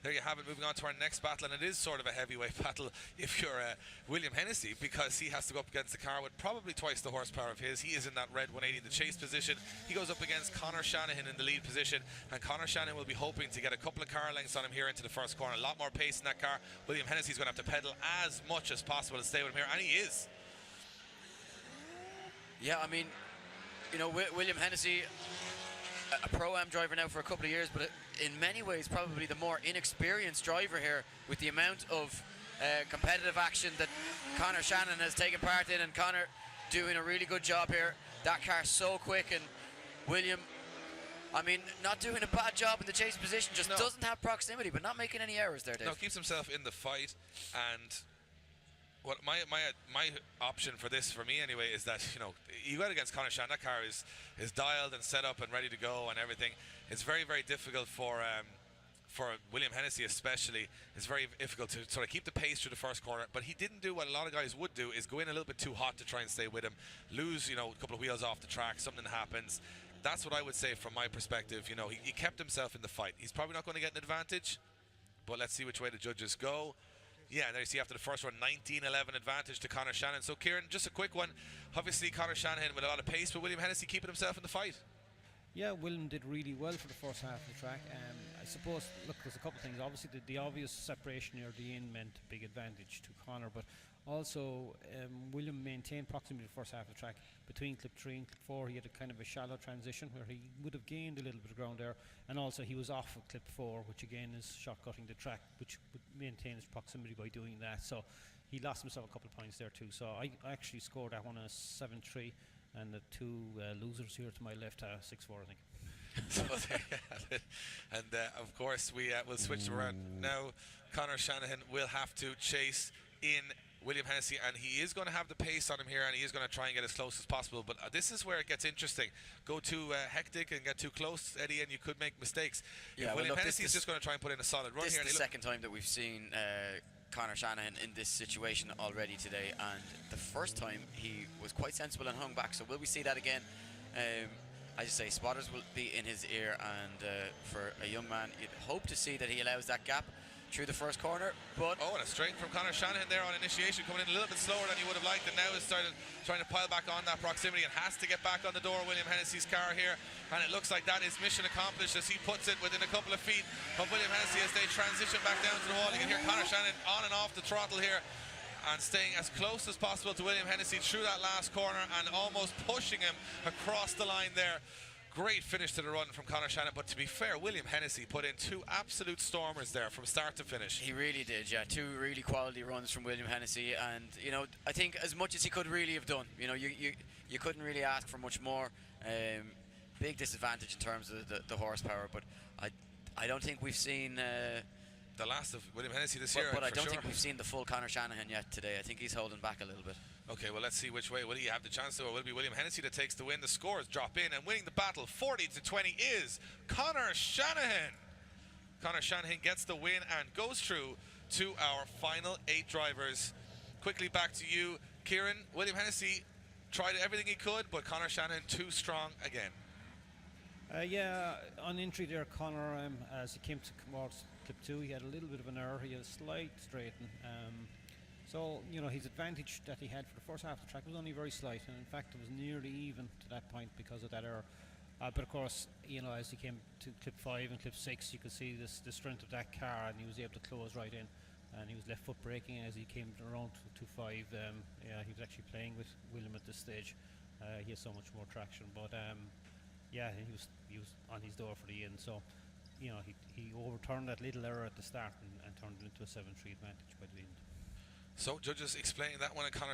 there you have it. Moving on to our next battle, and it is sort of a heavyweight battle if you're William Hennessy, because he has to go up against the car with probably twice the horsepower of his. He is in that red 180 in the chase position. He goes up against Conor Shanahan in the lead position, and Conor Shanahan will be hoping to get a couple of car lengths on him here into the first corner. A lot more pace in that car. William Hennessy's going to have to pedal as much as possible to stay with him here, and he is. Yeah, I mean, you know, William Hennessy, a Pro-Am driver now for a couple of years, but in many ways probably the more inexperienced driver here, with the amount of competitive action that Conor Shanahan has taken part in, and Conor doing a really good job here. That car so quick, and William, I mean, not doing a bad job in the chase position, just doesn't have proximity, but not making any errors there, Dave. No, keeps himself in the fight. And what my option for this, for me anyway, is that, you know, you go against Conor Shanahan. That car is dialed and set up and ready to go and everything. It's very, very difficult for William Hennessy especially. It's very difficult to sort of keep the pace through the first corner, but he didn't do what a lot of guys would do, is go in a little bit too hot to try and stay with him, lose, you know, a couple of wheels off the track, something happens. That's what I would say from my perspective. You know, he kept himself in the fight. He's probably not going to get an advantage, but let's see which way the judges go. Yeah, and there you see after the first one, 19-11 advantage to Conor Shanahan. So, Kieran, just a quick one. Obviously, Conor Shanahan with a lot of pace, but William Hennessy keeping himself in the fight. Yeah, William did really well for the first half of the track. I suppose, look, there's a couple of things. Obviously, the obvious separation near the end meant a big advantage to Conor, but also William maintained proximity the first half of the track. Between clip 3 and clip 4, he had a kind of a shallow transition where he would have gained a little bit of ground there, and also he was off at clip 4, which again is short-cutting the track, which would maintain his proximity by doing that. So he lost himself a couple of points there too. So I actually scored that one a 7-3. And the two losers here to my left, 6-4, I think. So there you have it. And of course, we'll switch around now. Conor Shanahan will have to chase in William Hennessy, and he is going to have the pace on him here, and he is going to try and get as close as possible. But this is where it gets interesting. Go too hectic and get too close, Eddie, and you could make mistakes. Yeah, William Hennessy is just going to try and put in a solid run here. This is the second time that we've seen Conor Shanahan in this situation already today, and the first time he was quite sensible and hung back. So will we see that again? As you say, spotters will be in his ear, and for a young man, you'd hope to see that he allows that gap through the first corner. But and a straight from Conor Shanahan there on initiation, coming in a little bit slower than you would have liked, and now is started trying to pile back on that proximity and has to get back on the door of William Hennessy's car here, and it looks like that is mission accomplished as he puts it within a couple of feet of William Hennessy as they transition back down to the wall. You can hear Conor Shanahan on and off the throttle here and staying as close as possible to William Hennessy through that last corner and almost pushing him across the line there. Great finish to the run from Conor Shanahan, but to be fair, William Hennessy put in two absolute stormers there from start to finish. He really did, yeah. Two really quality runs from William Hennessy, and you know, I think as much as he could really have done. You know, you couldn't really ask for much more. Big disadvantage in terms of the horsepower, but I don't think we've seen the last of William Hennessy this year. But I don't think we've seen the full Conor Shanahan yet today. I think he's holding back a little bit. Okay, well, let's see which way will he have the chance to, or will it be William Hennessy that takes the win? The scores drop in, and winning the battle 40-20 is Conor Shanahan. Conor Shanahan gets the win and goes through to our final 8 drivers. Quickly back to you, Kieran. William Hennessy tried everything he could, but Conor Shanahan too strong again. Yeah, on entry there, Conor, as he came towards clip 2, he had a little bit of an error. He had a slight straighten. So, you know, his advantage that he had for the first half of the track was only very slight, and in fact it was nearly even to that point because of that error. But of course, you know, as he came to clip 5 and clip 6, you could see the strength of that car, and he was able to close right in, and he was left foot braking as he came around to 5. Yeah, he was actually playing with William at this stage. He has so much more traction, but yeah, he was on his door for the end. So, you know, he overturned that little error at the start and turned it into a 7-3 advantage by the end. So judges explaining that one, and Conor